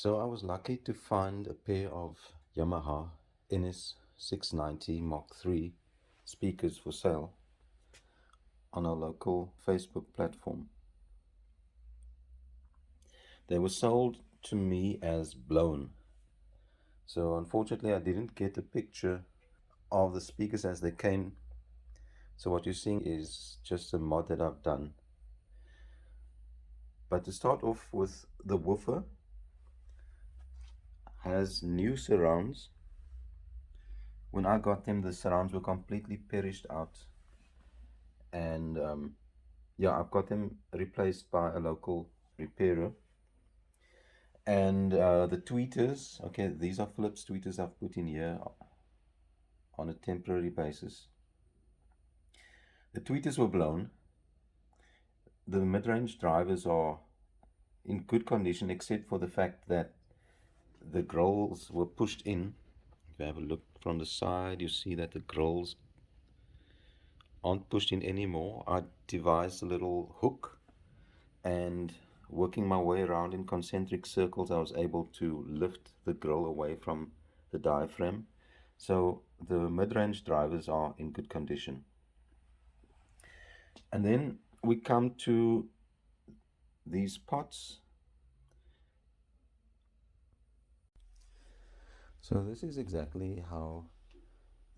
So I was lucky to find a pair of Yamaha NS-690 Mark III speakers for sale on our local Facebook platform. They were sold to me as blown. So unfortunately I didn't get a picture of the speakers as they came. So what you're seeing is just a mod that I've done. But to start off with, the woofer has new surrounds. When I got them, the surrounds were completely perished out, and yeah, I've got them replaced by a local repairer. And the tweeters, okay, these are Philips tweeters I've put in here on a temporary basis. The tweeters were blown. The mid-range drivers are in good condition, except for the fact that the grills were pushed in. If you have a look from the side, you see that the grills aren't pushed in anymore. I devised a little hook, and working my way around in concentric circles, I was able to lift the grill away from the diaphragm. So the mid-range drivers are in good condition. And then we come to these pots. So this is exactly how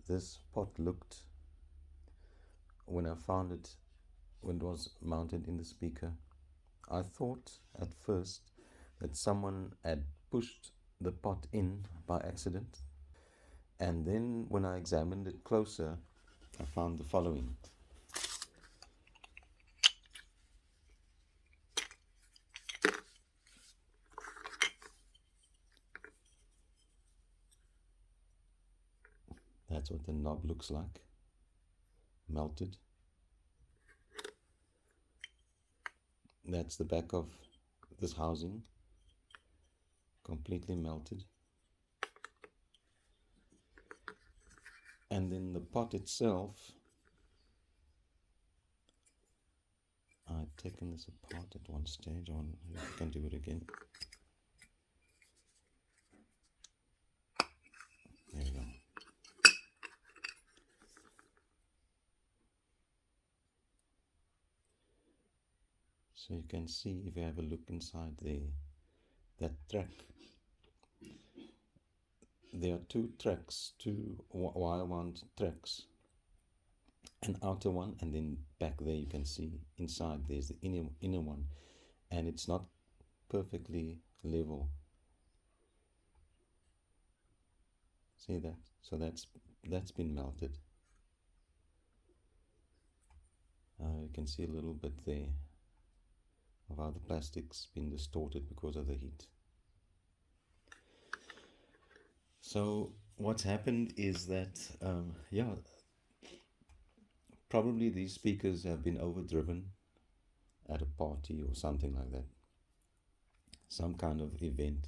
this pot looked when I found it, when it was mounted in the speaker. I thought at first that someone had pushed the pot in by accident, and then when I examined it closer, I found the following. That's what the knob looks like, melted. That's the back of this housing, completely melted. And then the pot itself, I'd taken this apart at one stage. I can do it again. There we go. So you can see, if you have a look inside that track, there are two tracks, two wire wound tracks, an outer one, and then back there you can see inside there's the inner one, and it's not perfectly level. See that? So that's been melted. You can see a little bit there of how the plastic's been distorted because of the heat. So what's happened is that, yeah, probably these speakers have been overdriven at a party or something like that, some kind of event.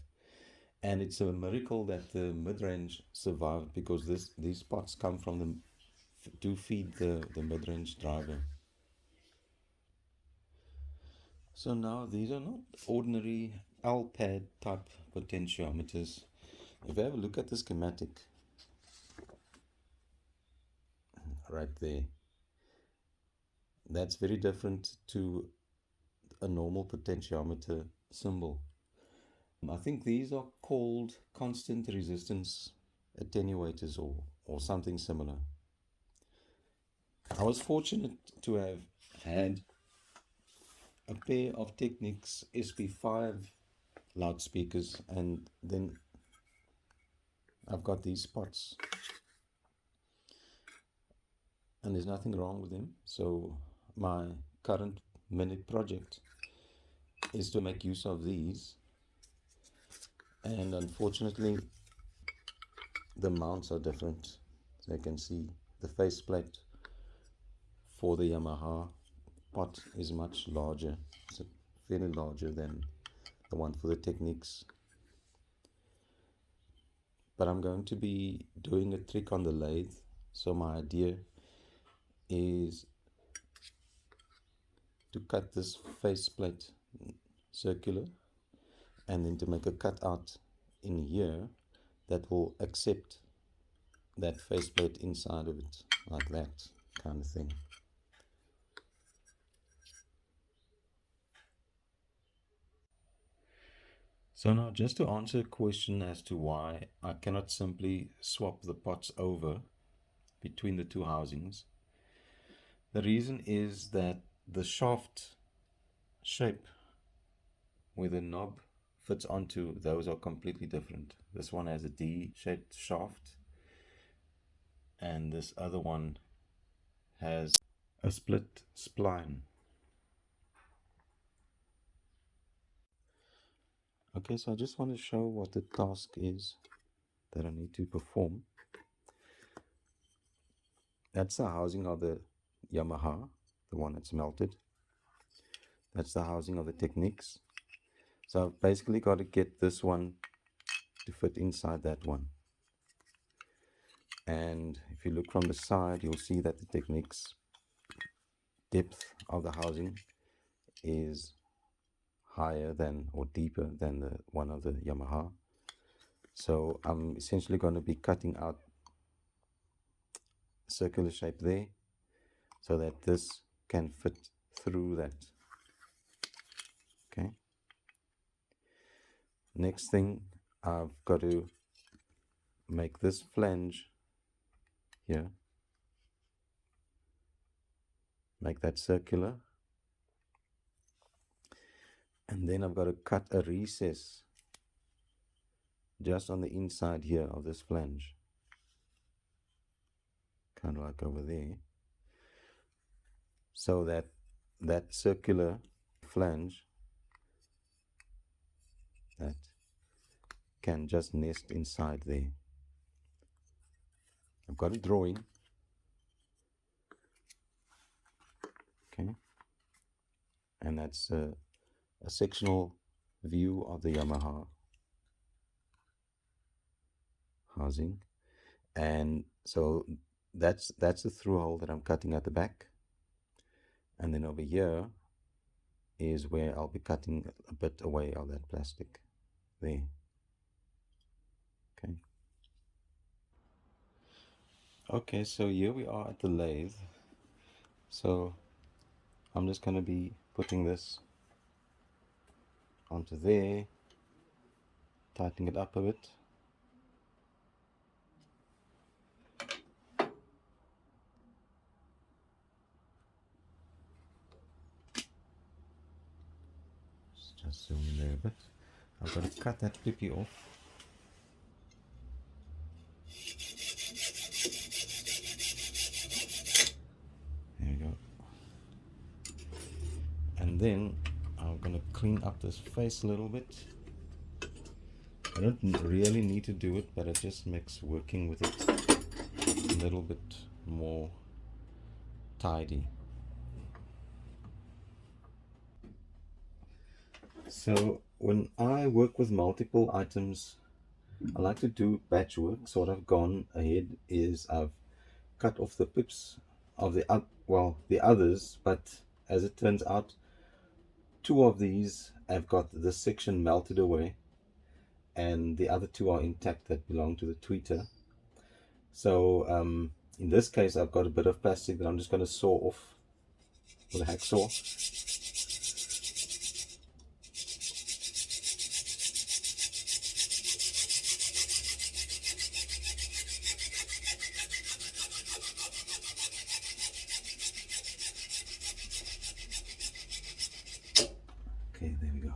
And it's a miracle that the mid-range survived, because these pots come from to feed the mid-range driver. So now these are not ordinary L-pad type potentiometers. If you have a look at the schematic right there, that's very different to a normal potentiometer symbol. I think these are called constant resistance attenuators or something similar. I was fortunate to have had a pair of Technics SP5 loudspeakers, and then I've got these pots, and there's nothing wrong with them. So my current minute project is to make use of these, and unfortunately the mounts are different. So you can see the faceplate for the Yamaha pot is much larger. It's fairly larger than the one for the Technics. But I'm going to be doing a trick on the lathe. So my idea is to cut this faceplate circular and then to make a cutout in here that will accept that faceplate inside of it, like that kind of thing. So now, just to answer a question as to why I cannot simply swap the pots over between the two housings, the reason is that the shaft shape where the knob fits onto, those are completely different. This one has a D-shaped shaft, and this other one has a split spline. Okay, so I just want to show what the task is that I need to perform. That's the housing of the Yamaha, the one that's melted. That's the housing of the Technics. So I've basically got to get this one to fit inside that one. And if you look from the side, you'll see that the Technics depth of the housing is higher than, or deeper than, the one of the Yamaha. So I'm essentially going to be cutting out a circular shape there so that this can fit through that. Okay. Next thing, I've got to make this flange here, make that circular, and then I've got to cut a recess just on the inside here of this flange, kind of like over there, so that that circular flange that can just nest inside there. I've got a drawing, okay, and that's a sectional view of the Yamaha housing, and so that's the through hole that I'm cutting at the back, and then over here is where I'll be cutting a bit away of that plastic there. Okay, so here we are at the lathe. So I'm just going to be putting this onto there, tightening it up a bit. Just zoom in there a bit. I've got to cut that pippy off. There we go. And then I'm going to clean up this face a little bit. I don't really need to do it, but it just makes working with it a little bit more tidy. So when I work with multiple items, I like to do batch work. So what I've gone ahead is I've cut off the pips of the others, but as it turns out, two of these have got this section melted away, and the other two are intact that belong to the tweeter. So in this case, I've got a bit of plastic that I'm just going to saw off with a hacksaw. Okay, there we go.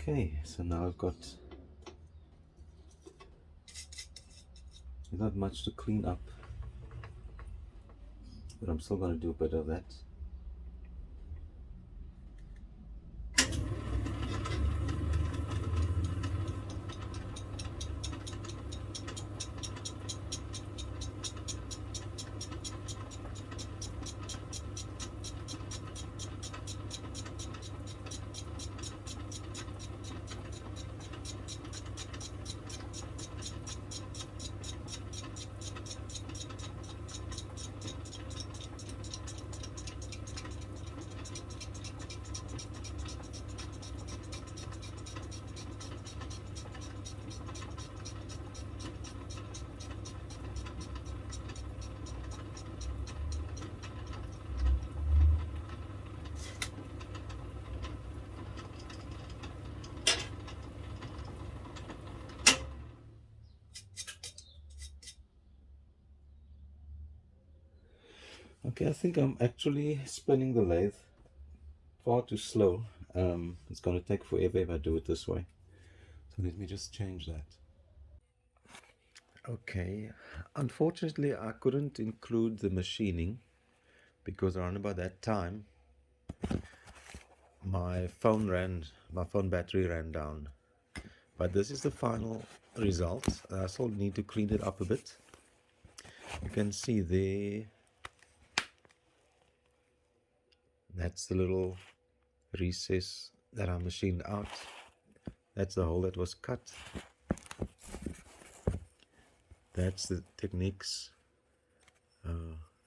Okay, so now I've got not much to clean up, but I'm still going to do a bit of that. Okay, I think I'm actually spinning the lathe far too slow. It's going to take forever if I do it this way. So let me just change that. Okay, unfortunately I couldn't include the machining because around about that time my phone battery ran down. But this is the final result. I still need to clean it up a bit. You can see there, that's the little recess that I machined out. That's the hole that was cut. That's the Technics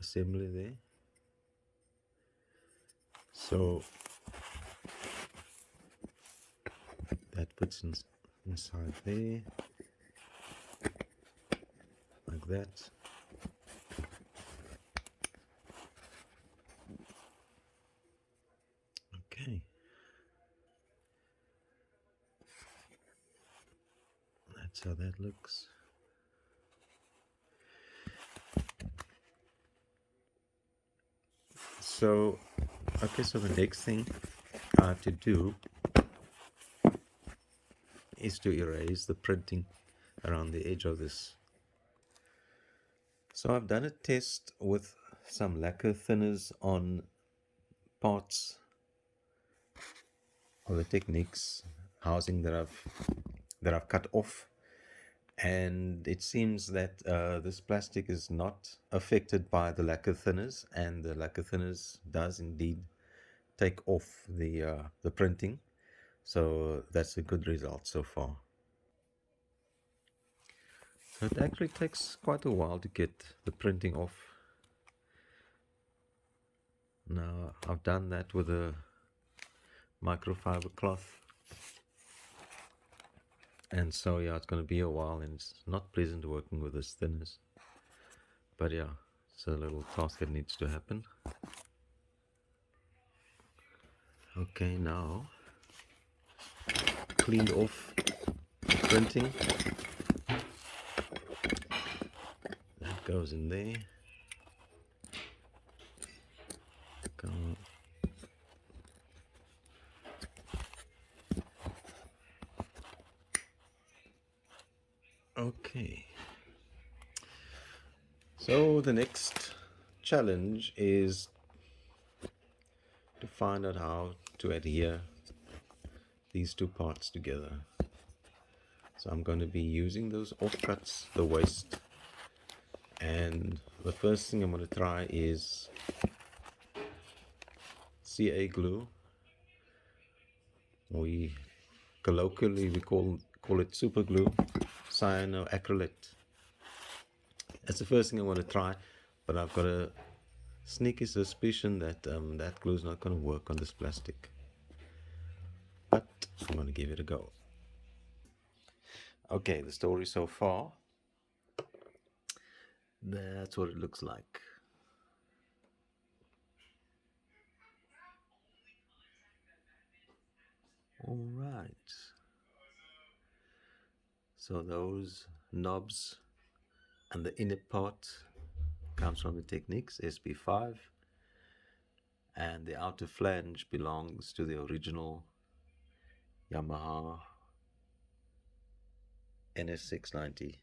assembly there. So that puts inside there, like that. Okay, that's how that looks. So, okay, so the next thing I have to do is to erase the printing around the edge of this. So I've done a test with some lacquer thinners on parts of the Technics housing that I've cut off, and it seems that this plastic is not affected by the lacquer thinners, and the lacquer thinners does indeed take off the printing. So that's a good result so far. So it actually takes quite a while to get the printing off. Now I've done that with a microfiber cloth, and so yeah, it's going to be a while, and it's not pleasant working with this thinners, but yeah, it's a little task that needs to happen. Okay, now cleaned off the printing, that goes in there. Come. Okay, so the next challenge is to find out how to adhere these two parts together. So I'm going to be using those offcuts, the waste, and the first thing I'm going to try is CA glue. We colloquially we call it super glue, cyanoacrylate. That's the first thing I want to try, but I've got a sneaky suspicion that that glue is not going to work on this plastic. But I'm going to give it a go. Okay, the story so far. That's what it looks like. All right. So those knobs and the inner part comes from the Technics SP5, and the outer flange belongs to the original Yamaha NS-690.